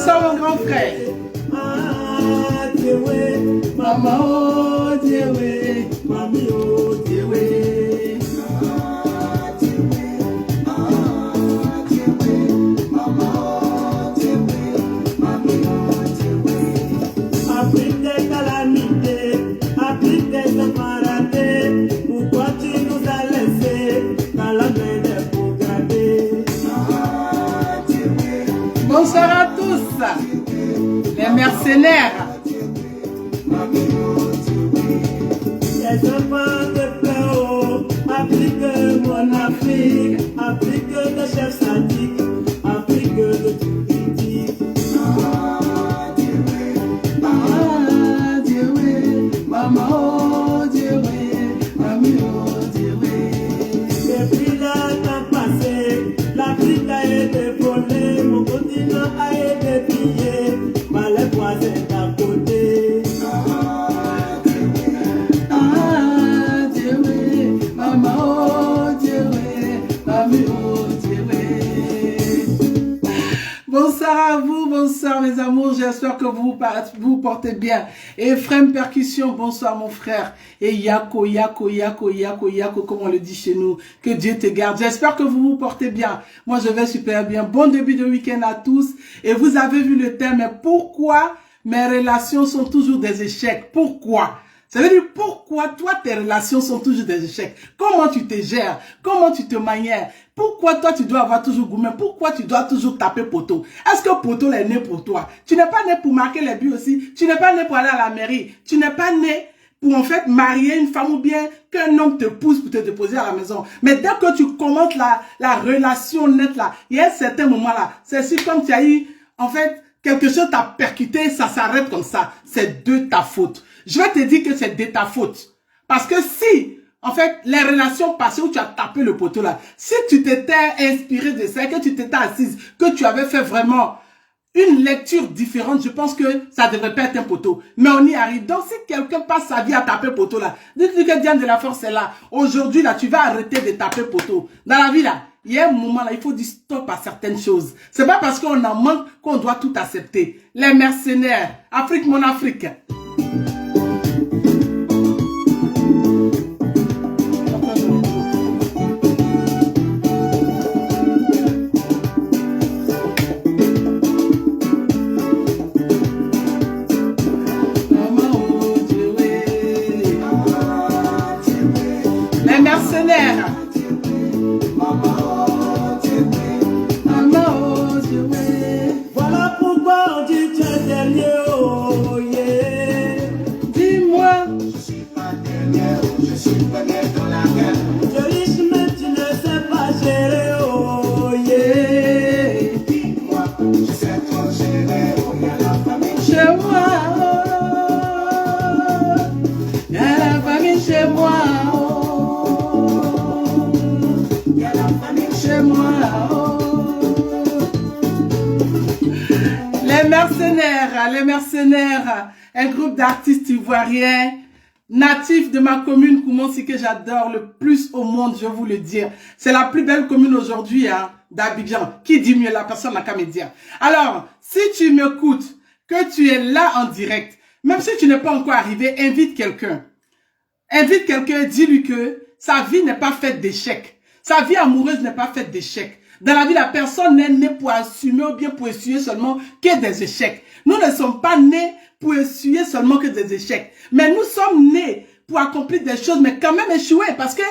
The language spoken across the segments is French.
Bonsoir mon grand frère. Maman, oh Dieu, mami, oh Dieu. Afrique des calamités, Afrique des paradis, pourquoi tu nous as laissés dans la main des progradés? Bonsoir à tous, les mercenaires. Les enfants de Péo, Afrique, mon Afrique, Afrique de chefs sadiques, Afrique de tout critique. Maman, oh Dieu, mami, oh Dieu. Depuis le temps passé, l'Afrique a été volée, mon continent a été pillé par les voisins d'à côté. Dieu, maman, oh Dieu, mami, oh Dieu. Bonsoir à vous, bonsoir mes amours, j'espère que vous portez bien. Ephraim Percussion, bonsoir mon frère. Et Yako, comme on le dit chez nous, que Dieu te garde. J'espère que vous portez bien. Moi je vais super bien. Bon début de week-end à tous. Et vous avez vu le thème, mais pourquoi mes relations sont toujours des échecs? Pourquoi? Ça veut dire pourquoi toi tes relations sont toujours des échecs? Comment tu te gères? Comment tu te manières? Pourquoi toi tu dois avoir toujours gourmet? Pourquoi tu dois toujours taper poteau? Est-ce que poteau est né pour toi? Tu n'es pas né pour marquer les buts aussi. Tu n'es pas né pour aller à la mairie. Tu n'es pas né pour en fait marier une femme ou bien qu'un homme te pousse pour te déposer à la maison. Mais dès que tu commences la relation nette là, il y a un certain moment là, c'est si comme tu as eu en fait quelque chose t'a percuté, ça s'arrête comme ça. C'est de ta faute. Je vais te dire que c'est de ta faute. Parce que si, en fait, les relations passées où tu as tapé le poteau là, si tu t'étais inspiré de ça, que tu t'étais assise, que tu avais fait vraiment une lecture différente, je pense que ça devrait pas être un poteau. Mais on y arrive. Donc si quelqu'un passe sa vie à taper poteau là, dites-lui que Diane de la Force est là. Aujourd'hui là, tu vas arrêter de taper poteau. Dans la vie là, il y a un moment là, il faut dire stop à certaines choses. C'est pas parce qu'on en manque qu'on doit tout accepter. Les mercenaires, Afrique mon Afrique. Les mercenaires. Voilà pourquoi on dit tu es dernier, oh yeah. Dis-moi. Je suis pas dernier, je suis premier dans la guerre. Tu es riche mais tu ne sais pas gérer, oh yeah. Dis-moi, je sais trop gérer, oh y'a la famille Chez moi, il y a la famille chez moi, il y a la famille chez moi. Les mercenaires, un groupe d'artistes ivoiriens, natifs de ma commune Koumonsi que j'adore le plus au monde, je vous le dire. C'est la plus belle commune aujourd'hui hein, d'Abidjan. Qui dit mieux, la personne n'a qu'à me dire. Alors, si tu m'écoutes, que tu es là en direct, même si tu n'es pas encore arrivé, invite quelqu'un. Invite quelqu'un, dis-lui que sa vie n'est pas faite d'échecs. Sa vie amoureuse n'est pas faite d'échecs. Dans la vie, la personne n'est née pour assumer ou bien pour essuyer seulement que des échecs. Nous ne sommes pas nés pour essuyer seulement que des échecs. Mais nous sommes nés pour accomplir des choses, mais quand même échouer. Parce que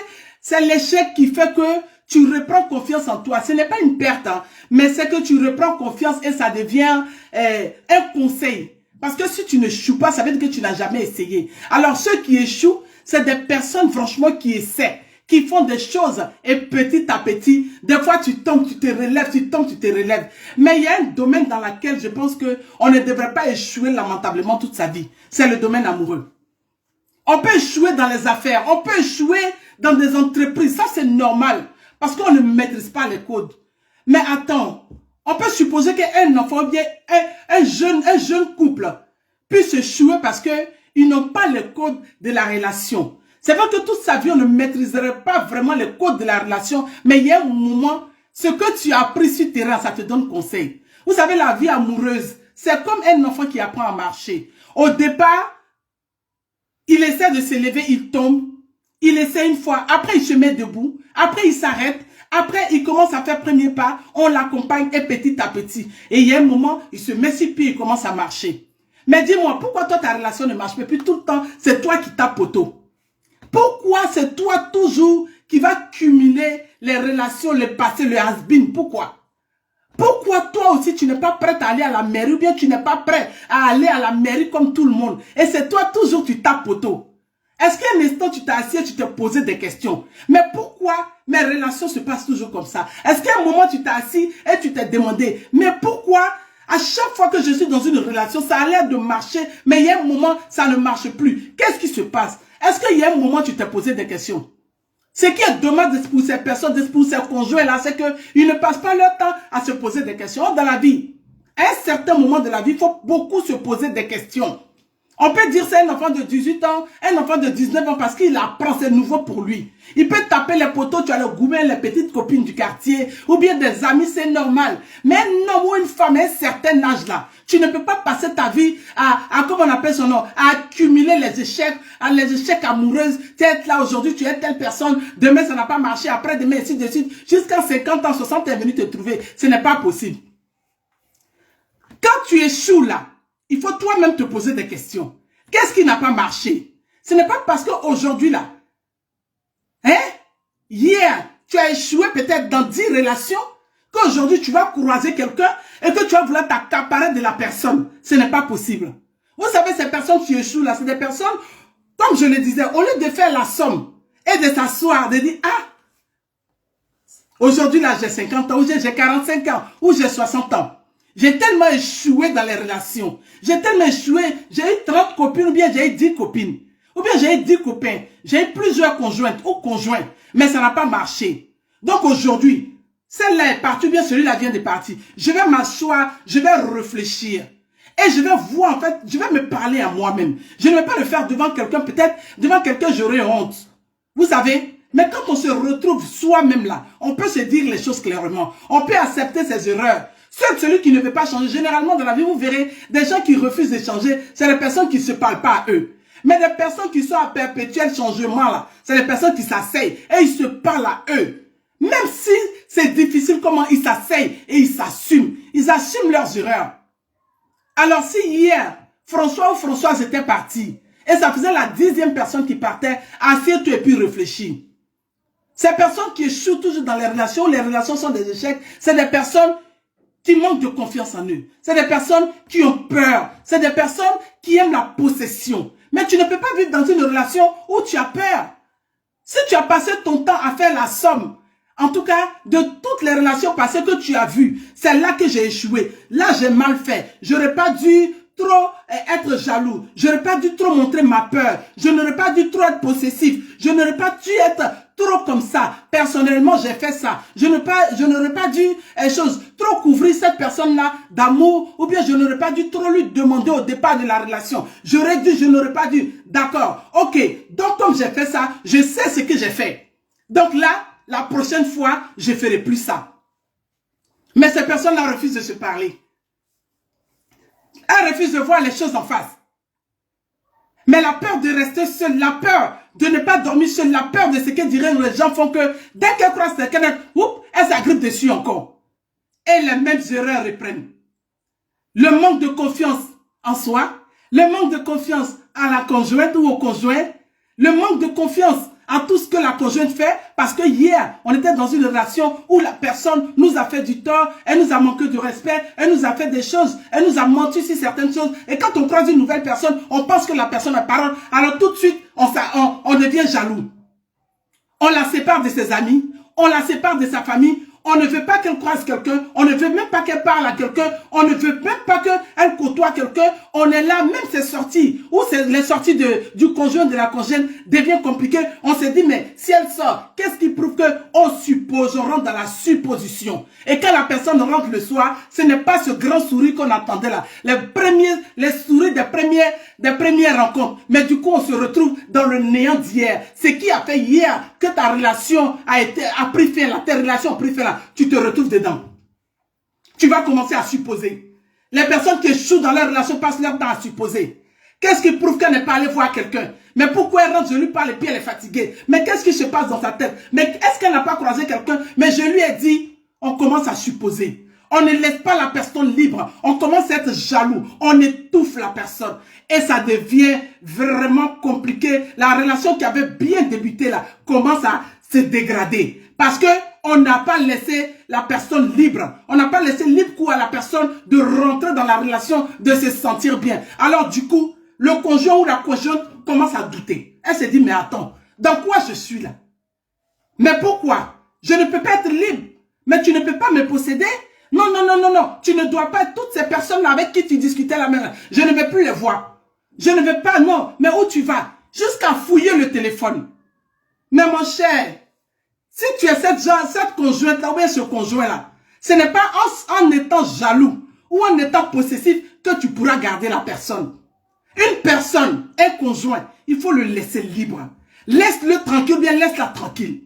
c'est l'échec qui fait que tu reprends confiance en toi. Ce n'est pas une perte, hein, mais c'est que tu reprends confiance et ça devient un conseil. Parce que si tu n'échoues pas, ça veut dire que tu n'as jamais essayé. Alors ceux qui échouent, c'est des personnes franchement qui essaient, qui font des choses et petit à petit, des fois tu tombes, tu te relèves, tu tombes, tu te relèves. Mais il y a un domaine dans lequel je pense que on ne devrait pas échouer lamentablement toute sa vie. C'est le domaine amoureux. On peut échouer dans les affaires, on peut échouer dans des entreprises, ça c'est normal parce qu'on ne maîtrise pas les codes. Mais attends, on peut supposer qu'un enfant, bien un jeune couple puisse échouer parce que ils n'ont pas les codes de la relation. C'est vrai que toute sa vie, on ne maîtriserait pas vraiment les codes de la relation, mais il y a un moment, ce que tu as appris sur terrain, ça te donne conseil. Vous savez, la vie amoureuse, c'est comme un enfant qui apprend à marcher. Au départ, il essaie de se lever, il tombe. Il essaie une fois, après il se met debout, après il s'arrête, après il commence à faire premier pas, on l'accompagne et petit à petit. Et il y a un moment, il se met sur pied, il commence à marcher. Mais dis-moi, pourquoi toi ta relation ne marche pas? Puis tout le temps, c'est toi qui tapes poteau. Pourquoi c'est toi toujours qui va cumuler les relations, le passé, le has-been? Pourquoi? Pourquoi toi aussi tu n'es pas prêt à aller à la mairie ou bien tu n'es pas prêt à aller à la mairie comme tout le monde? Et c'est toi toujours tu tapes poteau. Est-ce qu'un instant tu t'es assis et tu t'es posé des questions? Mais pourquoi mes relations se passent toujours comme ça? Est-ce qu'à un moment tu t'es assis et tu t'es demandé, mais pourquoi à chaque fois que je suis dans une relation, ça a l'air de marcher, mais il y a un moment, ça ne marche plus. Qu'est-ce qui se passe? Est-ce qu'il y a un moment tu t'es posé des questions? Ce qui est dommage pour ces personnes, pour ces conjoints-là, c'est qu'ils ne passent pas leur temps à se poser des questions. Dans la vie, à un certain moment de la vie, il faut beaucoup se poser des questions. On peut dire c'est un enfant de 18 ans, un enfant de 19 ans parce qu'il apprend, c'est nouveau pour lui. Il peut taper les poteaux, tu as le gourmet, les petites copines du quartier, ou bien des amis, c'est normal. Mais un homme ou une femme à un certain âge là, tu ne peux pas passer ta vie à comment on appelle son nom, à accumuler les échecs amoureux. Tu es là aujourd'hui, tu es telle personne, demain ça n'a pas marché, après demain ainsi de suite, jusqu'à 50 ans, 60 est venu te trouver. Ce n'est pas possible. Quand tu échoues là, il faut toi-même te poser des questions. Qu'est-ce qui n'a pas marché? Ce n'est pas parce qu'aujourd'hui là, hier, tu as échoué peut-être dans 10 relations, qu'aujourd'hui tu vas croiser quelqu'un et que tu vas vouloir t'accaparer de la personne. Ce n'est pas possible. Vous savez, ces personnes qui échouent là, c'est des personnes, comme je le disais, au lieu de faire la somme et de s'asseoir, de dire, ah, aujourd'hui là j'ai 50 ans, ou j'ai 45 ans, ou j'ai 60 ans. J'ai tellement échoué dans les relations. J'ai tellement échoué. J'ai eu 30 copines ou bien j'ai eu 10 copines. Ou bien j'ai eu 10 copains. J'ai eu plusieurs conjointes ou conjoints. Mais ça n'a pas marché. Donc aujourd'hui, celle-là est partie ou bien celui-là vient de partir. Je vais m'asseoir, je vais réfléchir. Et je vais voir en fait, je vais me parler à moi-même. Je ne vais pas le faire devant quelqu'un, peut-être devant quelqu'un j'aurai honte. Vous savez, mais quand on se retrouve soi-même là, on peut se dire les choses clairement. On peut accepter ses erreurs. Seul celui qui ne veut pas changer, généralement dans la vie, vous verrez, des gens qui refusent de changer, c'est les personnes qui ne se parlent pas à eux. Mais les personnes qui sont à perpétuel changement là, c'est les personnes qui s'asseyent et ils se parlent à eux. Même si c'est difficile, comment ils s'asseyent et ils s'assument. Ils assument leurs erreurs. Alors si hier, François ou Françoise était parti, et ça faisait la 10e personne qui partait, assieds-toi et puis réfléchis. Ces personnes qui échouent toujours dans les relations sont des échecs, c'est des personnes qui manquent de confiance en eux. C'est des personnes qui ont peur. C'est des personnes qui aiment la possession. Mais tu ne peux pas vivre dans une relation où tu as peur. Si tu as passé ton temps à faire la somme, en tout cas, de toutes les relations passées que tu as vues, c'est là que j'ai échoué. Là, j'ai mal fait. J'aurais pas dû trop être jaloux. J'aurais pas dû trop montrer ma peur. Je n'aurais pas dû trop être possessif. Je n'aurais pas dû être trop comme ça. Personnellement, j'ai fait ça. Je n'aurais pas dû trop couvrir cette personne-là d'amour, ou bien je n'aurais pas dû trop lui demander au départ de la relation. J'aurais dû, je n'aurais pas dû. D'accord. Ok. Donc, comme j'ai fait ça, je sais ce que j'ai fait. Donc là, la prochaine fois, je ne ferai plus ça. Mais ces personnes-là refusent de se parler. Elles refusent de voir les choses en face. Mais la peur de rester seule, la peur de ne pas dormir seule, la peur de ce que diraient les gens font que dès qu'elles croisent quelqu'un, elles s'agrippent dessus encore. Et les mêmes erreurs reprennent. Le manque de confiance en soi, le manque de confiance à la conjointe ou au conjoint, le manque de confiance à tout ce que la conjointe fait, parce que hier, on était dans une relation où la personne nous a fait du tort, elle nous a manqué de respect, elle nous a fait des choses, elle nous a menti sur certaines choses, et quand on croise une nouvelle personne, on pense que la personne a parole, alors tout de suite, on devient jaloux. On la sépare de ses amis, on la sépare de sa famille, on ne veut pas qu'elle croise quelqu'un, on ne veut même pas qu'elle parle à quelqu'un, on ne veut même pas qu'elle côtoie quelqu'un, on est là, même ses sorties, ou les sorties du conjoint, de la conjointe devient compliqué, on se dit mais si elle sort, qu'est-ce qui prouve qu'on suppose, on rentre dans la supposition. Et quand la personne rentre le soir, ce n'est pas ce grand sourire qu'on attendait là, les sourires des premières rencontres, mais du coup on se retrouve dans le néant d'hier, ce qui a fait hier que ta relation a pris fin là, tes relations ont pris fin là, tu te retrouves dedans. Tu vas commencer à supposer. Les personnes qui échouent dans leur relation passent leur temps à supposer. Qu'est-ce qui prouve qu'elle n'est pas allée voir quelqu'un? Mais pourquoi elle rentre, je lui parle et puis elle est fatiguée? Mais qu'est-ce qui se passe dans sa tête? Mais est-ce qu'elle n'a pas croisé quelqu'un? Mais je lui ai dit, on commence à supposer. On ne laisse pas la personne libre. On commence à être jaloux. On étouffe la personne. Et ça devient vraiment compliqué. La relation qui avait bien débuté là commence à se dégrader. Parce que on n'a pas laissé la personne libre. On n'a pas laissé libre cours à la personne de rentrer dans la relation, de se sentir bien. Alors du coup, le conjoint ou la conjointe commence à douter. Elle se dit, mais attends, dans quoi je suis là? Mais pourquoi? Je ne peux pas être libre. Mais tu ne peux pas me posséder? Non, non, non, non, non. Tu ne dois pas être toutes ces personnes avec qui tu discutais la même. Je ne veux plus les voir. Je ne veux pas, non. Mais où tu vas? Jusqu'à fouiller le téléphone. Mais mon cher, si tu es cette conjointe-là ou bien ce conjoint-là, ce n'est pas en étant jaloux ou en étant possessif que tu pourras garder la personne. Une personne, un conjoint, il faut le laisser libre. Laisse-le tranquille ou bien laisse-la tranquille.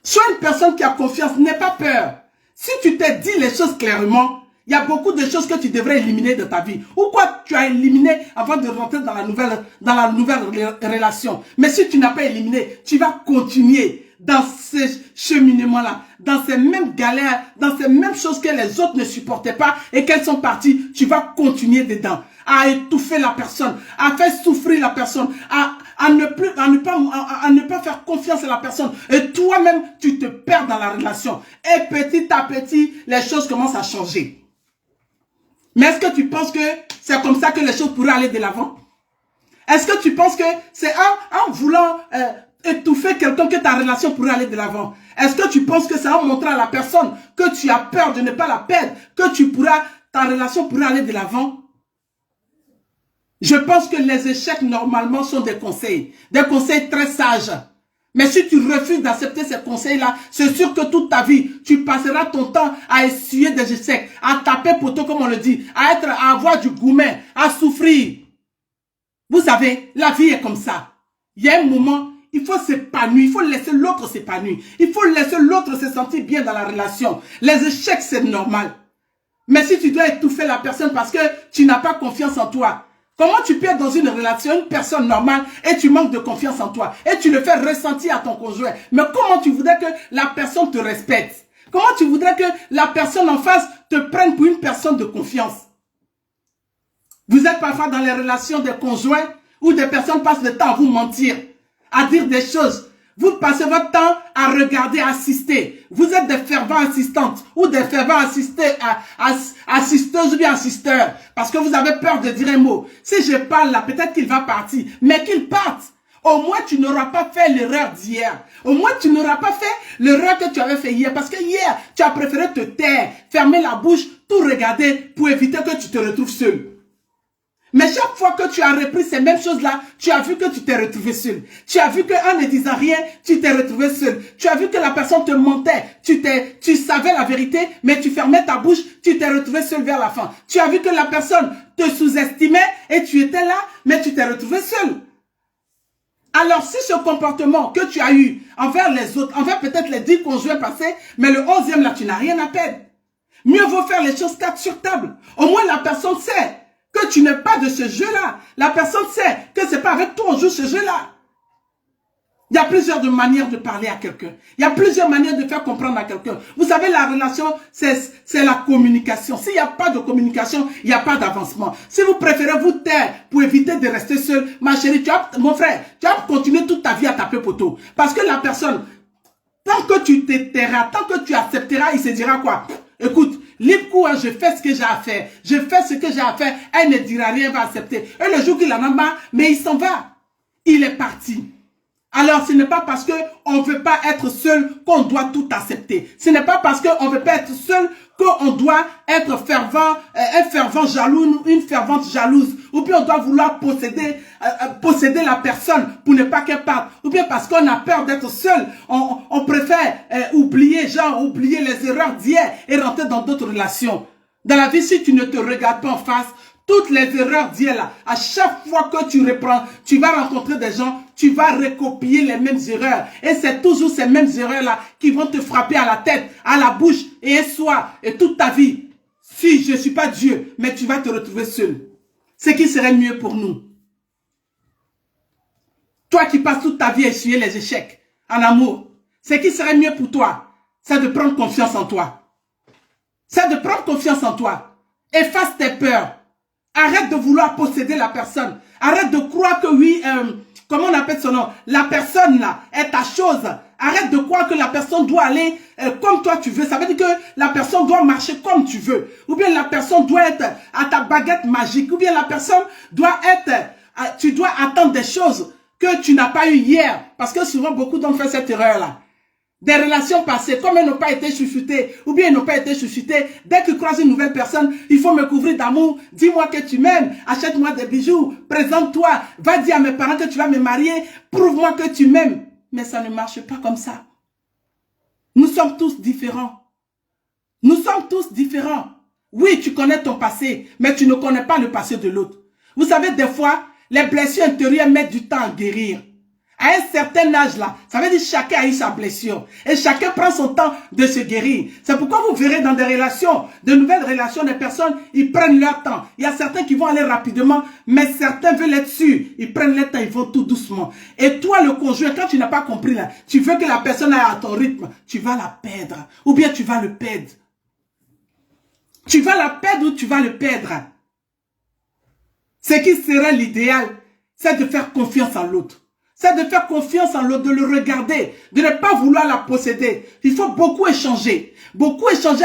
Sois une personne qui a confiance, n'aie pas peur. Si tu te dis les choses clairement, il y a beaucoup de choses que tu devrais éliminer de ta vie. Ou quoi tu as éliminé avant de rentrer dans la nouvelle relation. Mais si tu n'as pas éliminé, tu vas continuer dans ce cheminement-là, dans ces mêmes galères, dans ces mêmes choses que les autres ne supportaient pas et qu'elles sont parties, tu vas continuer dedans. À étouffer la personne, à faire souffrir la personne, à ne pas faire confiance à la personne. Et toi-même, tu te perds dans la relation. Et petit à petit, les choses commencent à changer. Mais est-ce que tu penses que c'est comme ça que les choses pourraient aller de l'avant? Est-ce que tu penses que c'est en voulant étouffer quelqu'un que ta relation pourrait aller de l'avant? Est-ce que tu penses que c'est en montrant à la personne que tu as peur de ne pas la perdre que ta relation pourrait aller de l'avant? Je pense que les échecs, normalement, sont des conseils très sages. Mais si tu refuses d'accepter ces conseils-là, c'est sûr que toute ta vie, tu passeras ton temps à essuyer des échecs, à taper poteau, comme on le dit, à avoir du gourmet, à souffrir. Vous savez, la vie est comme ça. Il y a un moment, il faut s'épanouir, il faut laisser l'autre s'épanouir. Il faut laisser l'autre se sentir bien dans la relation. Les échecs, c'est normal. Mais si tu dois étouffer la personne parce que tu n'as pas confiance en toi, comment tu peux être dans une relation, une personne normale, et tu manques de confiance en toi, et tu le fais ressentir à ton conjoint? Mais comment tu voudrais que la personne te respecte? Comment tu voudrais que la personne en face te prenne pour une personne de confiance? Vous êtes parfois dans les relations des conjoints où des personnes passent le temps à vous mentir, à dire des choses. Vous passez votre temps à regarder, à assister. Vous êtes des fervents assistantes ou des fervents assisteuses ou bien assisteurs. Parce que vous avez peur de dire un mot. Si je parle là, peut-être qu'il va partir. Mais qu'il parte. Au moins, tu n'auras pas fait l'erreur d'hier. Au moins, tu n'auras pas fait l'erreur que tu avais fait hier. Parce que hier, tu as préféré te taire, fermer la bouche, tout regarder pour éviter que tu te retrouves seul. Mais chaque fois que tu as repris ces mêmes choses-là, tu as vu que tu t'es retrouvé seul. Tu as vu qu'en ne disant rien, tu t'es retrouvé seul. Tu as vu que la personne te mentait. Tu savais la vérité, mais tu fermais ta bouche, tu t'es retrouvé seul vers la fin. Tu as vu que la personne te sous-estimait et tu étais là, mais tu t'es retrouvé seul. Alors, si ce comportement que tu as eu envers les autres, envers peut-être les 10 conjoints passés, mais le 11e là, tu n'as rien à perdre. Mieux vaut faire les choses 4 sur table. Au moins, la personne sait que tu n'es pas de ce jeu-là. La personne sait que c'est pas avec toi on joue ce jeu-là. Il y a plusieurs manières de parler à quelqu'un. Il y a plusieurs manières de faire comprendre à quelqu'un. Vous savez, la relation, c'est la communication. S'il n'y a pas de communication, il n'y a pas d'avancement. Si vous préférez vous taire pour éviter de rester seul, ma chérie, mon frère, tu vas continuer toute ta vie à taper poteau. Parce que la personne, tant que tu te tairas, tant que tu accepteras, il se dira quoi? Écoute, libre cours, je fais ce que j'ai à faire. Je fais ce que j'ai à faire. Elle ne dira rien, elle va accepter. Et le jour qu'il en a marre, mais il s'en va. Il est parti. Alors, ce n'est pas parce qu'on ne veut pas être seul qu'on doit tout accepter. Ce n'est pas parce qu'on ne veut pas être seul qu'on doit être fervent, un fervent jaloux, une fervente jalouse. Ou bien on doit vouloir posséder la personne pour ne pas qu'elle parte. Ou bien parce qu'on a peur d'être seul. On préfère oublier les erreurs d'hier et rentrer dans d'autres relations. Dans la vie, si tu ne te regardes pas en face, toutes les erreurs d'hier là, à chaque fois que tu reprends, tu vas rencontrer des gens, tu vas recopier les mêmes erreurs. Et c'est toujours ces mêmes erreurs là qui vont te frapper à la tête, à la bouche et un soir et toute ta vie. si je ne suis pas Dieu, mais tu vas te retrouver seul. Ce qui serait mieux pour nous. Toi qui passes toute ta vie à essuyer les échecs en amour, ce qui serait mieux pour toi, c'est de prendre confiance en toi. C'est de prendre confiance en toi. Efface tes peurs. Arrête de vouloir posséder la personne. Arrête de croire que oui, comment on appelle son nom? La personne là est ta chose. Arrête de croire que la personne doit aller comme toi tu veux. Ça veut dire que la personne doit marcher comme tu veux. Ou bien la personne doit être à ta baguette magique. Ou bien la personne doit être... tu dois attendre des choses que tu n'as pas eu hier. Parce que souvent, beaucoup d'hommes font cette erreur-là. Des relations passées, comme elles n'ont pas été chouchoutées, ou bien elles n'ont pas été chouchoutées, dès qu'ils croisent une nouvelle personne, il faut me couvrir d'amour, dis-moi que tu m'aimes, achète-moi des bijoux, présente-toi, va dire à mes parents que tu vas me marier, prouve-moi que tu m'aimes. Mais ça ne marche pas comme ça. Nous sommes tous différents. Nous sommes tous différents. Oui, tu connais ton passé, mais tu ne connais pas le passé de l'autre. Vous savez, des fois, les blessures intérieures mettent du temps à guérir. À un certain âge là, ça veut dire que chacun a eu sa blessure. Et chacun prend son temps de se guérir. C'est pourquoi vous verrez dans des relations, de nouvelles relations, des personnes, ils prennent leur temps. Il y a certains qui vont aller rapidement, mais certains veulent être sûrs. Ils prennent leur temps, ils vont tout doucement. Et toi, le conjoint, quand tu n'as pas compris là, tu veux que la personne aille à ton rythme, tu vas la perdre. Ou bien tu vas le perdre. Tu vas la perdre ou tu vas le perdre. Ce qui serait l'idéal, c'est de faire confiance en l'autre. C'est de faire confiance en l'autre, de le regarder, de ne pas vouloir la posséder. Il faut beaucoup échanger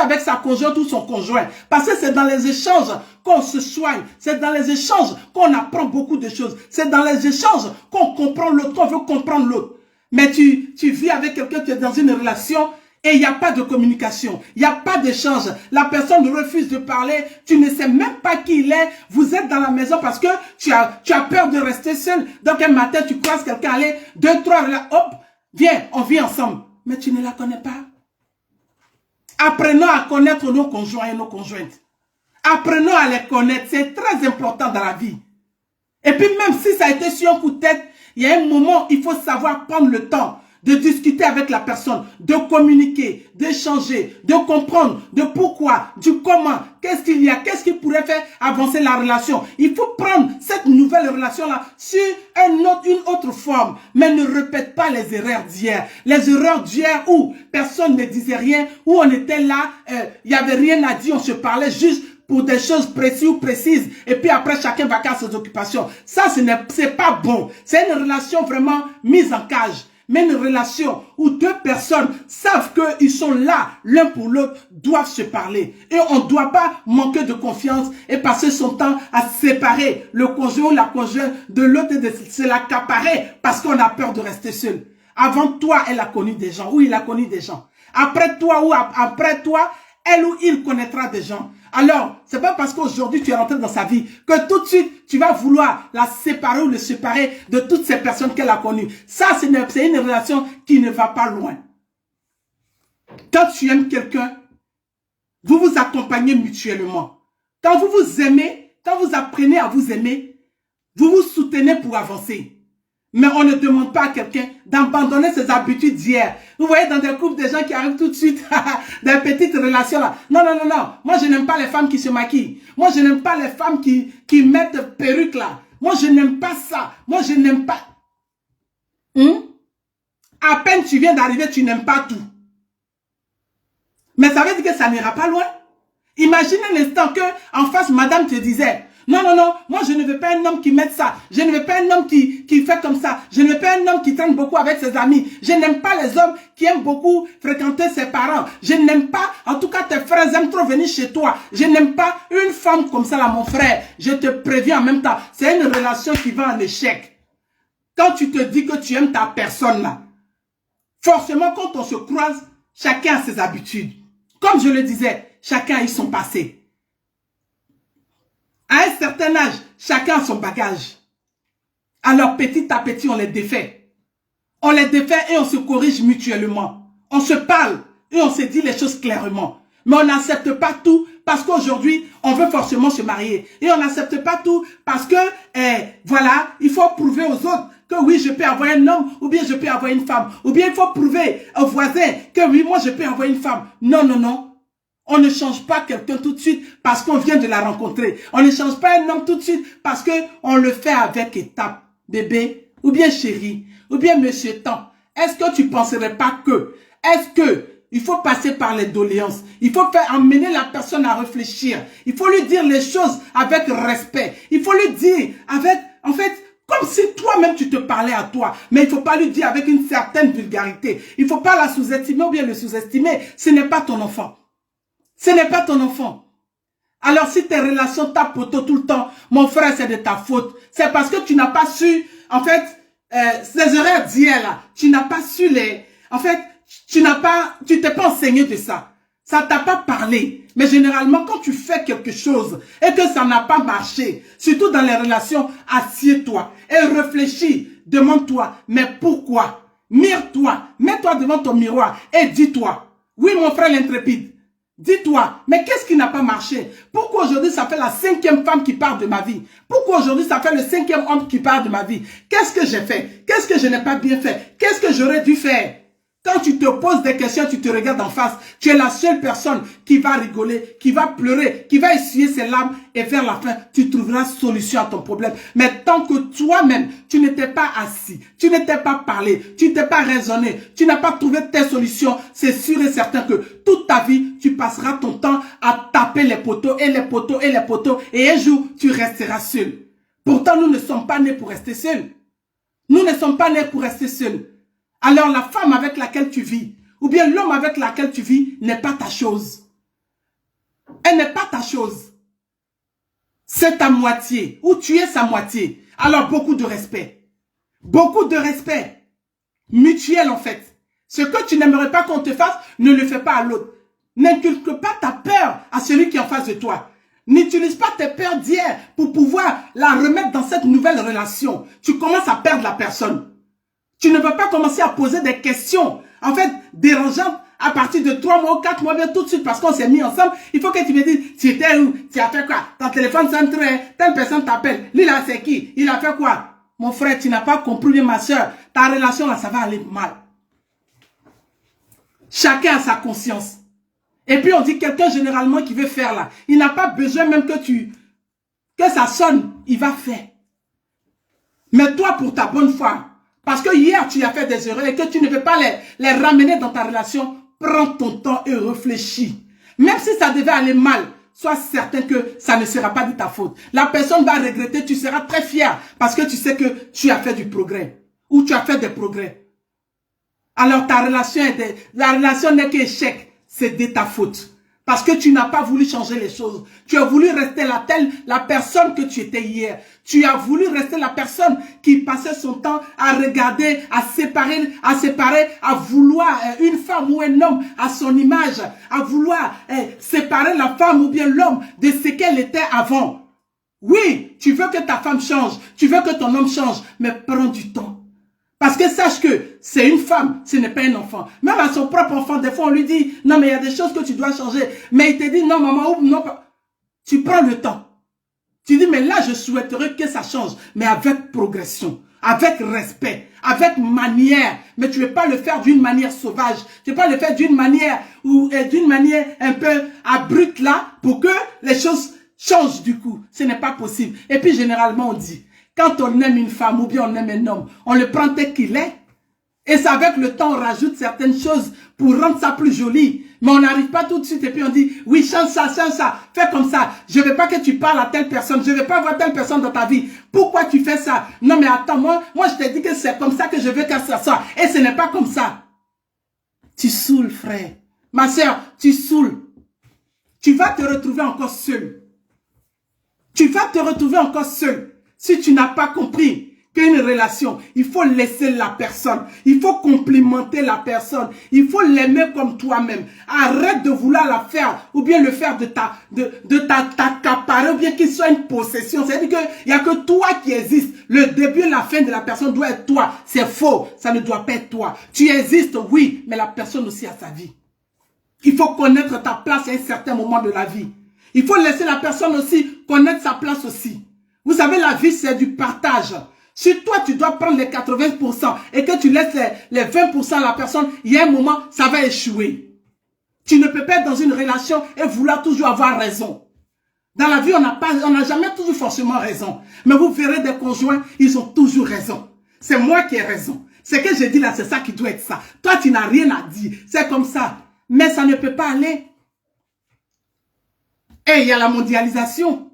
avec sa conjointe ou son conjoint. Parce que c'est dans les échanges qu'on se soigne. C'est dans les échanges qu'on apprend beaucoup de choses. C'est dans les échanges qu'on comprend l'autre, qu'on veut comprendre l'autre. Mais tu vis avec quelqu'un, tu es dans une relation et il n'y a pas de communication, il n'y a pas d'échange. La personne refuse de parler, tu ne sais même pas qui il est. Vous êtes dans la maison parce que tu as peur de rester seul. Donc un matin, tu croises quelqu'un, allez, 2, 3, hop, viens, on vit ensemble. Mais tu ne la connais pas. Apprenons à connaître nos conjoints et nos conjointes. Apprenons à les connaître, c'est très important dans la vie. Et puis même si ça a été sur un coup de tête, il y a un moment, il faut savoir prendre le temps de discuter avec la personne, de communiquer, d'échanger, de comprendre, de pourquoi, du comment, qu'est-ce qu'il y a, qu'est-ce qui pourrait faire avancer la relation. Il faut prendre cette nouvelle relation-là sur une autre forme, mais ne répète pas les erreurs d'hier. Les erreurs d'hier où personne ne disait rien, où on était là, il n'y avait rien à dire, on se parlait juste pour des choses précises, et puis après chacun va faire ses occupations. Ça, c'est pas bon. C'est une relation vraiment mise en cage. Mais une relation où deux personnes savent qu'ils sont là, l'un pour l'autre, doivent se parler. Et on ne doit pas manquer de confiance et passer son temps à séparer le conjoint ou la conjointe de l'autre et de se l'accaparer parce qu'on a peur de rester seul. Avant toi, elle a connu des gens, ou il a connu des gens. Après toi ou après toi, elle ou il connaîtra des gens. Alors, c'est pas parce qu'aujourd'hui tu es rentré dans sa vie que tout de suite tu vas vouloir la séparer ou le séparer de toutes ces personnes qu'elle a connues. Ça, c'est une relation qui ne va pas loin. Quand tu aimes quelqu'un, vous vous accompagnez mutuellement. Quand vous vous aimez, quand vous apprenez à vous aimer, vous vous soutenez pour avancer. Mais on ne demande pas à quelqu'un d'abandonner ses habitudes d'hier. Vous voyez dans des couples des gens qui arrivent tout de suite, des petites relations là. Non, non, non, non. Moi, je n'aime pas les femmes qui se maquillent. Moi, je n'aime pas les femmes qui mettent perruques là. Moi, je n'aime pas ça. Moi, je n'aime pas. À peine tu viens d'arriver, tu n'aimes pas tout. Mais ça veut dire que ça n'ira pas loin. Imagine un instant que en face, madame te disait... Non, non, non, moi je ne veux pas un homme qui mette ça. Je ne veux pas un homme qui fait comme ça. Je ne veux pas un homme qui traîne beaucoup avec ses amis. Je n'aime pas les hommes qui aiment beaucoup fréquenter ses parents. Je n'aime pas, en tout cas tes frères aiment trop venir chez toi. Je n'aime pas une femme comme ça là, mon frère. Je te préviens en même temps. C'est une relation qui va en échec. Quand tu te dis que tu aimes ta personne là, forcément quand on se croise, chacun a ses habitudes. Comme je le disais, chacun a eu son passé. À un certain âge, chacun a son bagage. Alors petit à petit, on les défait. On les défait et on se corrige mutuellement. On se parle et on se dit les choses clairement. Mais on n'accepte pas tout parce qu'aujourd'hui, on veut forcément se marier. Et on n'accepte pas tout parce que, voilà, il faut prouver aux autres que oui, je peux avoir un homme ou bien je peux avoir une femme. Ou bien il faut prouver aux voisins que oui, moi je peux avoir une femme. Non, non, non. On ne change pas quelqu'un tout de suite parce qu'on vient de la rencontrer. On ne change pas un homme tout de suite parce qu'on le fait avec étapes. Bébé, ou bien chérie, ou bien monsieur tant. Est-ce que tu ne penserais pas que, il faut passer par les doléances. Il faut faire amener la personne à réfléchir. Il faut lui dire les choses avec respect. Il faut lui dire avec, en fait, comme si toi-même tu te parlais à toi. Mais il ne faut pas lui dire avec une certaine vulgarité. Il ne faut pas la sous-estimer ou bien le sous-estimer. Ce n'est pas ton enfant. Ce n'est pas ton enfant. Alors si tes relations tapent poteau tout le temps, mon frère, c'est de ta faute. C'est parce que tu n'as pas su, en fait, ces erreurs d'hier là, tu n'as pas su les... En fait, tu t'es pas enseigné de ça. Ça t'a pas parlé. Mais généralement, quand tu fais quelque chose et que ça n'a pas marché, surtout dans les relations, assieds-toi et réfléchis. Demande-toi, mais pourquoi? Mire-toi, mets-toi devant ton miroir et dis-toi. Oui, mon frère l'intrépide. Dis-toi, mais qu'est-ce qui n'a pas marché? Pourquoi aujourd'hui ça fait la 5e femme qui part de ma vie? Pourquoi aujourd'hui ça fait le 5e homme qui part de ma vie? Qu'est-ce que j'ai fait? Qu'est-ce que je n'ai pas bien fait? Qu'est-ce que j'aurais dû faire? Quand tu te poses des questions, tu te regardes en face, tu es la seule personne qui va rigoler, qui va pleurer, qui va essuyer ses larmes et vers la fin, tu trouveras solution à ton problème. Mais tant que toi-même, tu n'étais pas assis, tu n'étais pas parlé, tu n'étais pas raisonné, tu n'as pas trouvé tes solutions, c'est sûr et certain que toute ta vie, tu passeras ton temps à taper les poteaux et les poteaux et les poteaux et un jour, tu resteras seul. Pourtant, nous ne sommes pas nés pour rester seuls. Nous ne sommes pas nés pour rester seuls. Alors la femme avec laquelle tu vis, ou bien l'homme avec laquelle tu vis, n'est pas ta chose. Elle n'est pas ta chose. C'est ta moitié, ou tu es sa moitié. Alors beaucoup de respect. Beaucoup de respect. Mutuel en fait. Ce que tu n'aimerais pas qu'on te fasse, ne le fais pas à l'autre. N'inculque pas ta peur à celui qui est en face de toi. N'utilise pas tes peurs d'hier pour pouvoir la remettre dans cette nouvelle relation. Tu commences à perdre la personne. Tu ne peux pas commencer à poser des questions, en fait, dérangeantes à partir de 3 mois ou 4 mois, bien tout de suite, parce qu'on s'est mis ensemble. Il faut que tu me dises, tu étais où? Tu as fait quoi? Ton téléphone sonne très, telle personne t'appelle. Lui là, c'est qui? Il a fait quoi? Mon frère, tu n'as pas compris, bien ma soeur. Ta relation là, ça va aller mal. Chacun a sa conscience. Et puis on dit quelqu'un généralement qui veut faire là. Il n'a pas besoin même que ça sonne, il va faire. Mais toi, pour ta bonne foi, parce que hier, tu as fait des erreurs et que tu ne peux pas les ramener dans ta relation. Prends ton temps et réfléchis. Même si ça devait aller mal, sois certain que ça ne sera pas de ta faute. La personne va regretter, tu seras très fier parce que tu sais que tu as fait du progrès. Ou tu as fait des progrès. Alors ta relation la relation n'est qu'échec. C'est de ta faute. Parce que tu n'as pas voulu changer les choses. Tu as voulu rester la personne que tu étais hier. Tu as voulu rester la personne qui passait son temps à regarder, à séparer, à vouloir une femme ou un homme à son image, à vouloir séparer la femme ou bien l'homme de ce qu'elle était avant. Oui, tu veux que ta femme change, tu veux que ton homme change, mais prends du temps. Parce que sache que c'est une femme, ce n'est pas un enfant. Même à son propre enfant, des fois on lui dit, non mais il y a des choses que tu dois changer. Mais il te dit, non maman, ou non. Tu prends le temps. Tu dis, mais là je souhaiterais que ça change. Mais avec progression, avec respect, avec manière. Mais tu ne veux pas le faire d'une manière sauvage. Tu ne veux pas le faire d'une manière un peu abrupte là, pour que les choses changent du coup. Ce n'est pas possible. Et puis généralement on dit, quand on aime une femme ou bien on aime un homme, on le prend tel qu'il est. Et c'est avec le temps, on rajoute certaines choses pour rendre ça plus joli. Mais on n'arrive pas tout de suite et puis on dit, oui, change ça, fais comme ça. Je ne veux pas que tu parles à telle personne, je ne veux pas voir telle personne dans ta vie. Pourquoi tu fais ça? Non mais attends, moi je t'ai dit que c'est comme ça que je veux que ça soit. Et ce n'est pas comme ça. Tu saoules, frère. Ma soeur, tu saoules. Tu vas te retrouver encore seul. Tu vas te retrouver encore seul. Si tu n'as pas compris qu'une relation, il faut laisser la personne. Il faut complimenter la personne. Il faut l'aimer comme toi-même. Arrête de vouloir la faire ou bien le faire de t'accaparer ou bien qu'il soit une possession. C'est-à-dire qu'il n'y a que toi qui existe. Le début et la fin de la personne doit être toi. C'est faux. Ça ne doit pas être toi. Tu existes, oui, mais la personne aussi a sa vie. Il faut connaître ta place à un certain moment de la vie. Il faut laisser la personne aussi connaître sa place aussi. Vous savez, la vie, c'est du partage. Si toi, tu dois prendre les 80% et que tu laisses les 20% à la personne, il y a un moment, ça va échouer. Tu ne peux pas être dans une relation et vouloir toujours avoir raison. Dans la vie, on n'a jamais toujours forcément raison. Mais vous verrez des conjoints, ils ont toujours raison. C'est moi qui ai raison. Ce que j'ai dit là, c'est ça qui doit être ça. Toi, tu n'as rien à dire. C'est comme ça. Mais ça ne peut pas aller. Et il y a la mondialisation.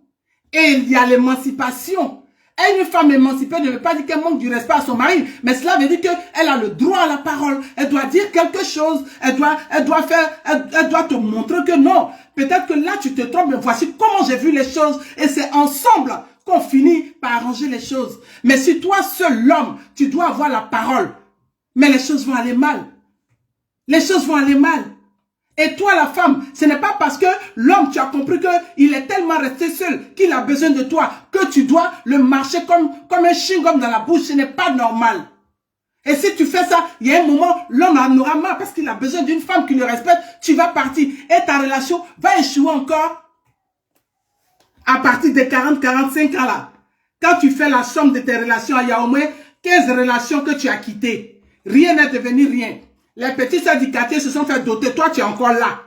Et il y a l'émancipation. Et une femme émancipée ne veut pas dire qu'elle manque du respect à son mari. Mais cela veut dire qu'elle a le droit à la parole. Elle doit dire quelque chose. Elle doit te montrer que non. Peut-être que là, tu te trompes. Mais voici comment j'ai vu les choses. Et c'est ensemble qu'on finit par arranger les choses. Mais si toi, seul l'homme, tu dois avoir la parole. Mais les choses vont aller mal. Les choses vont aller mal. Et toi, la femme, ce n'est pas parce que l'homme, tu as compris qu'il est tellement resté seul, qu'il a besoin de toi, que tu dois le marcher comme un chewing-gum dans la bouche. Ce n'est pas normal. Et si tu fais ça, il y a un moment, l'homme en aura marre parce qu'il a besoin d'une femme qui le respecte. Tu vas partir et ta relation va échouer encore à partir de 40-45 ans là. Quand tu fais la somme de tes relations, il y a au moins 15 relations que tu as quittées. Rien n'est devenu rien. Les petits sœurs du quartier se sont fait doter. Toi, tu es encore là.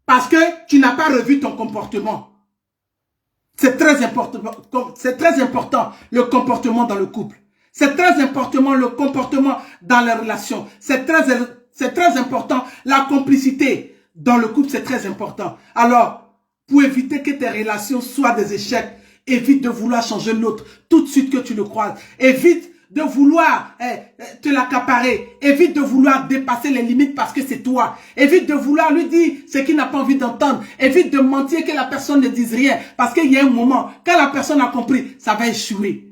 Parce que tu n'as pas revu ton comportement. C'est très important. C'est très important, le comportement dans le couple. C'est très important, le comportement dans les relations. C'est très important, la complicité dans le couple, c'est très important. Alors, pour éviter que tes relations soient des échecs, évite de vouloir changer l'autre tout de suite que tu le croises. Évite de vouloir te l'accaparer. Évite de vouloir dépasser les limites parce que c'est toi. Évite de vouloir lui dire ce qu'il n'a pas envie d'entendre. Évite de mentir que la personne ne dise rien. Parce qu'il y a un moment, quand la personne a compris, ça va échouer.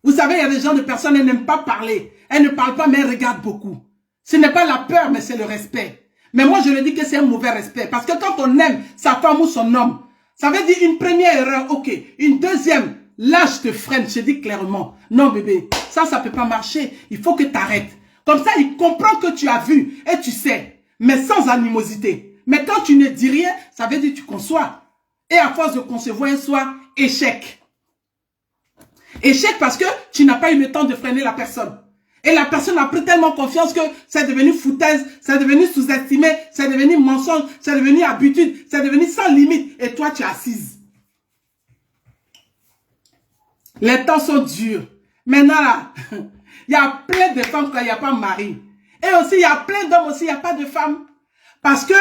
Vous savez, il y a des gens de personnes, elles n'aiment pas parler. Elles ne parlent pas, mais elles regardent beaucoup. Ce n'est pas la peur, mais c'est le respect. Mais moi, je le dis que c'est un mauvais respect. Parce que quand on aime sa femme ou son homme, ça veut dire une première erreur, ok. Une deuxième, là, je te freine, je te dis clairement. Non, bébé, ça ne peut pas marcher. Il faut que tu arrêtes. Comme ça, il comprend que tu as vu et tu sais, mais sans animosité. Mais quand tu ne dis rien, ça veut dire que tu conçois. Et à force de concevoir un soir, échec. Échec parce que tu n'as pas eu le temps de freiner la personne. Et la personne a pris tellement confiance que c'est devenu foutaise, c'est devenu sous-estimé, c'est devenu mensonge, c'est devenu habitude, c'est devenu sans limite. Et toi, tu es assise. Les temps sont durs. Maintenant, là, il y a plein de femmes quand il n'y a pas de mari. Et aussi, il y a plein d'hommes aussi, il n'y a pas de femmes. Parce que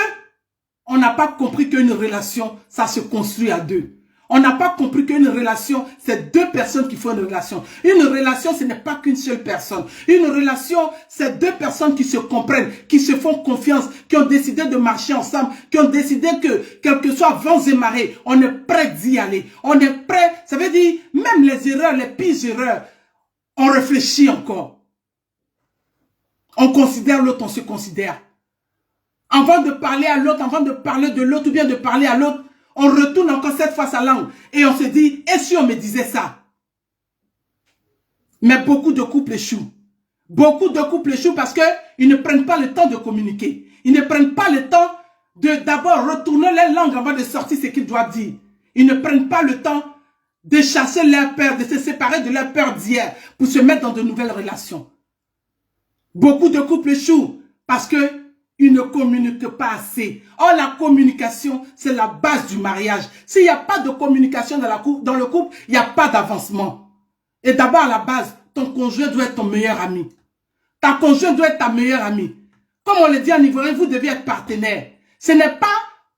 on n'a pas compris qu'une relation, ça se construit à deux. On n'a pas compris qu'une relation, c'est deux personnes qui font une relation. Une relation, ce n'est pas qu'une seule personne. Une relation, c'est deux personnes qui se comprennent, qui se font confiance, qui ont décidé de marcher ensemble, qui ont décidé que, quel que soit vents et marées, on est prêt d'y aller. On est prêt, ça veut dire, même les erreurs, les pires erreurs, on réfléchit encore. On considère l'autre, on se considère. Avant de parler à l'autre, avant de parler de l'autre ou bien de parler à l'autre, on retourne encore cette fois sa langue et on se dit, et si on me disait ça? Mais beaucoup de couples échouent. Beaucoup de couples échouent parce qu'ils ne prennent pas le temps de communiquer. Ils ne prennent pas le temps de d'abord retourner leur langue avant de sortir ce qu'ils doivent dire. Ils ne prennent pas le temps de chasser leur peur, de se séparer de leur peur d'hier pour se mettre dans de nouvelles relations. Beaucoup de couples échouent parce que ils ne communiquent pas assez. Or, la communication, c'est la base du mariage. S'il n'y a pas de communication dans le couple, il n'y a pas d'avancement. Et d'abord, à la base, ton conjoint doit être ton meilleur ami. Ta conjointe doit être ta meilleure amie. Comme on le dit en ivoirien, vous devez être partenaire. Ce n'est pas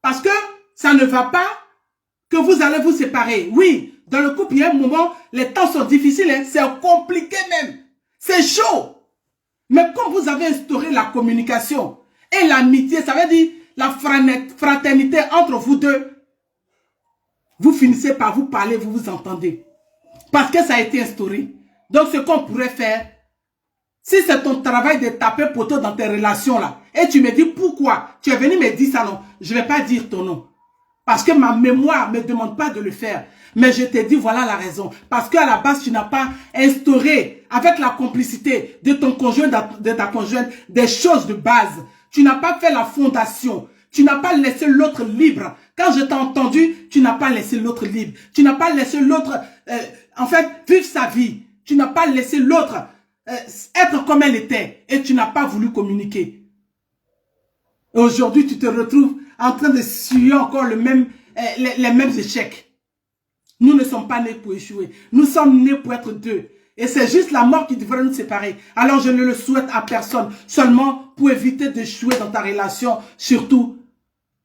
parce que ça ne va pas que vous allez vous séparer. Oui, dans le couple, il y a un moment, les temps sont difficiles, hein, c'est compliqué même. C'est chaud. Mais comme vous avez instauré la communication, et l'amitié, ça veut dire la fraternité entre vous deux. Vous finissez par vous parler, vous vous entendez. Parce que ça a été instauré. Donc ce qu'on pourrait faire, si c'est ton travail de taper poteau dans tes relations là, et tu me dis pourquoi, tu es venu me dire ça, non, je ne vais pas dire ton nom. Parce que ma mémoire ne me demande pas de le faire. Mais je te dis, voilà la raison. Parce qu'à la base, tu n'as pas instauré, avec la complicité de ton conjoint, de ta conjointe, des choses de base. Tu n'as pas fait la fondation. Tu n'as pas laissé l'autre libre. Quand je t'ai entendu, tu n'as pas laissé l'autre libre. Tu n'as pas laissé l'autre, en fait, vivre sa vie. Tu n'as pas laissé l'autre être comme elle était. Et tu n'as pas voulu communiquer. Et aujourd'hui, tu te retrouves en train de suivre encore les mêmes échecs. Nous ne sommes pas nés pour échouer. Nous sommes nés pour être deux. Et c'est juste la mort qui devrait nous séparer. Alors je ne le souhaite à personne. Seulement pour éviter d'échouer dans ta relation. Surtout,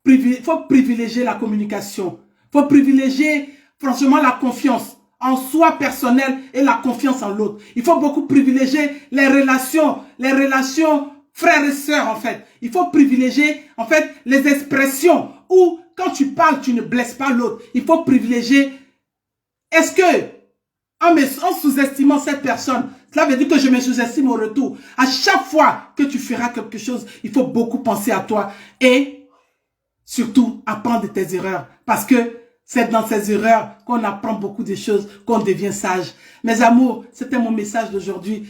il faut privilégier la communication. Il faut privilégier franchement la confiance en soi personnelle et la confiance en l'autre. Il faut beaucoup privilégier les relations frères et sœurs en fait. Il faut privilégier en fait les expressions où quand tu parles, tu ne blesses pas l'autre. Il faut privilégier. Est-ce que en sous-estimant cette personne, cela veut dire que je me sous-estime au retour. À chaque fois que tu feras quelque chose, il faut beaucoup penser à toi et surtout apprendre de tes erreurs. Parce que c'est dans ces erreurs qu'on apprend beaucoup de choses, qu'on devient sage. Mes amours, c'était mon message d'aujourd'hui.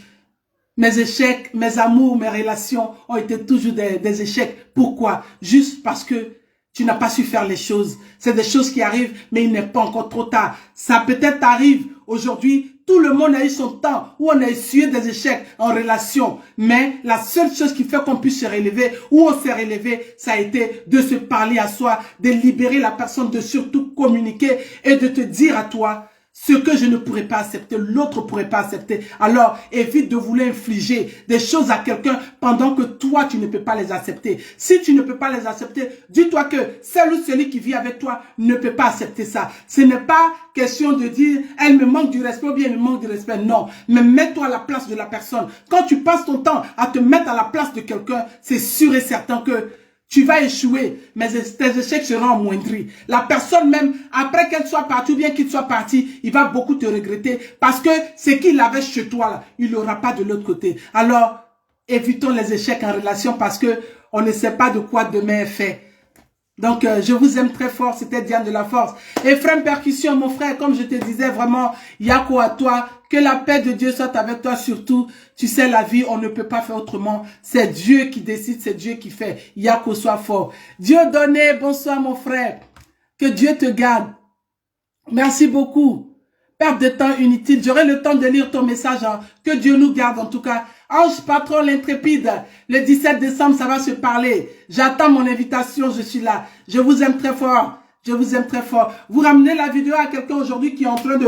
Mes échecs, mes amours, mes relations ont été toujours des échecs. Pourquoi? Juste parce que tu n'as pas su faire les choses. C'est des choses qui arrivent, mais il n'est pas encore trop tard. Ça peut-être arrive aujourd'hui. Tout le monde a eu son temps où on a essuyé des échecs en relation. Mais la seule chose qui fait qu'on puisse se relever, où on s'est relevé, ça a été de se parler à soi, de libérer la personne, de surtout communiquer et de te dire à toi ce que je ne pourrais pas accepter, l'autre ne pourrait pas accepter. Alors, évite de vouloir infliger des choses à quelqu'un pendant que toi, tu ne peux pas les accepter. Si tu ne peux pas les accepter, dis-toi que celle ou celui qui vit avec toi ne peut pas accepter ça. Ce n'est pas question de dire, elle me manque du respect ou bien elle me manque du respect. Non, mais mets-toi à la place de la personne. Quand tu passes ton temps à te mettre à la place de quelqu'un, c'est sûr et certain que tu vas échouer, mais tes échecs seront amoindris. La personne même, après qu'elle soit partie ou bien qu'il soit parti, il va beaucoup te regretter parce que ce qu'il avait chez toi, là, il n'aura pas de l'autre côté. Alors, évitons les échecs en relation parce que on ne sait pas de quoi demain est fait. Donc, je vous aime très fort. C'était Diane de la Force. Ephraim Percussion, mon frère, comme je te disais, vraiment, Yako à toi. Que la paix de Dieu soit avec toi surtout. Tu sais, la vie, on ne peut pas faire autrement. C'est Dieu qui décide, c'est Dieu qui fait. Yako, sois fort. Dieu donné, bonsoir mon frère. Que Dieu te garde. Merci beaucoup. Perte de temps inutile. J'aurai le temps de lire ton message. Hein. Que Dieu nous garde en tout cas. Ange Patron l'intrépide, le 17 décembre, ça va se parler. J'attends mon invitation, je suis là. Je vous aime très fort. Je vous aime très fort. Vous ramenez la vidéo à quelqu'un aujourd'hui qui est en train de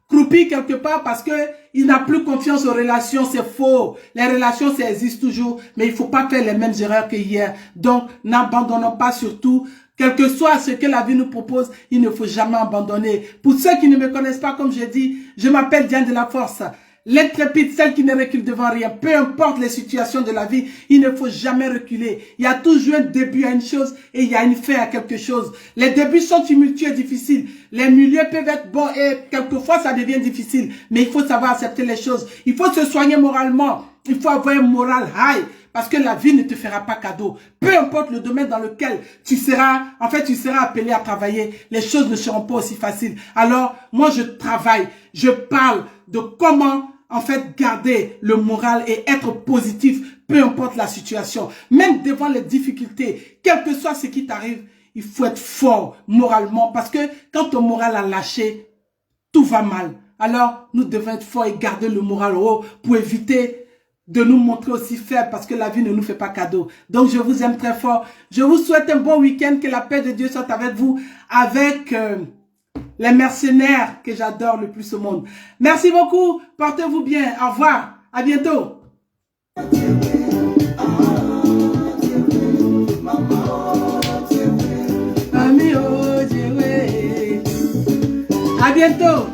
croupir quelque part parce que il n'a plus confiance aux relations. C'est faux. Les relations, ça existe toujours, mais il faut pas faire les mêmes erreurs que hier. Donc, n'abandonnons pas surtout. Quel que soit ce que la vie nous propose, il ne faut jamais abandonner. Pour ceux qui ne me connaissent pas, comme j'ai dit, je m'appelle Diane de la Force. L'intrépide, celle qui ne recule devant rien, peu importe les situations de la vie, il ne faut jamais reculer. Il y a toujours un début à une chose et il y a une fin à quelque chose. Les débuts sont tumultueux et difficiles. Les milieux peuvent être bons et quelquefois ça devient difficile. Mais il faut savoir accepter les choses. Il faut se soigner moralement. Il faut avoir un moral high. Parce que la vie ne te fera pas cadeau. Peu importe le domaine dans lequel tu seras appelé à travailler, les choses ne seront pas aussi faciles. Alors, moi je travaille, je parle de comment en fait garder le moral et être positif, peu importe la situation. Même devant les difficultés, quel que soit ce qui t'arrive, il faut être fort moralement. Parce que quand ton moral a lâché, tout va mal. Alors, nous devons être forts et garder le moral haut pour éviter de nous montrer aussi faibles parce que la vie ne nous fait pas cadeau. Donc, je vous aime très fort. Je vous souhaite un bon week-end. Que la paix de Dieu soit avec vous, avec les mercenaires que j'adore le plus au monde. Merci beaucoup. Portez-vous bien. Au revoir. À bientôt. À bientôt.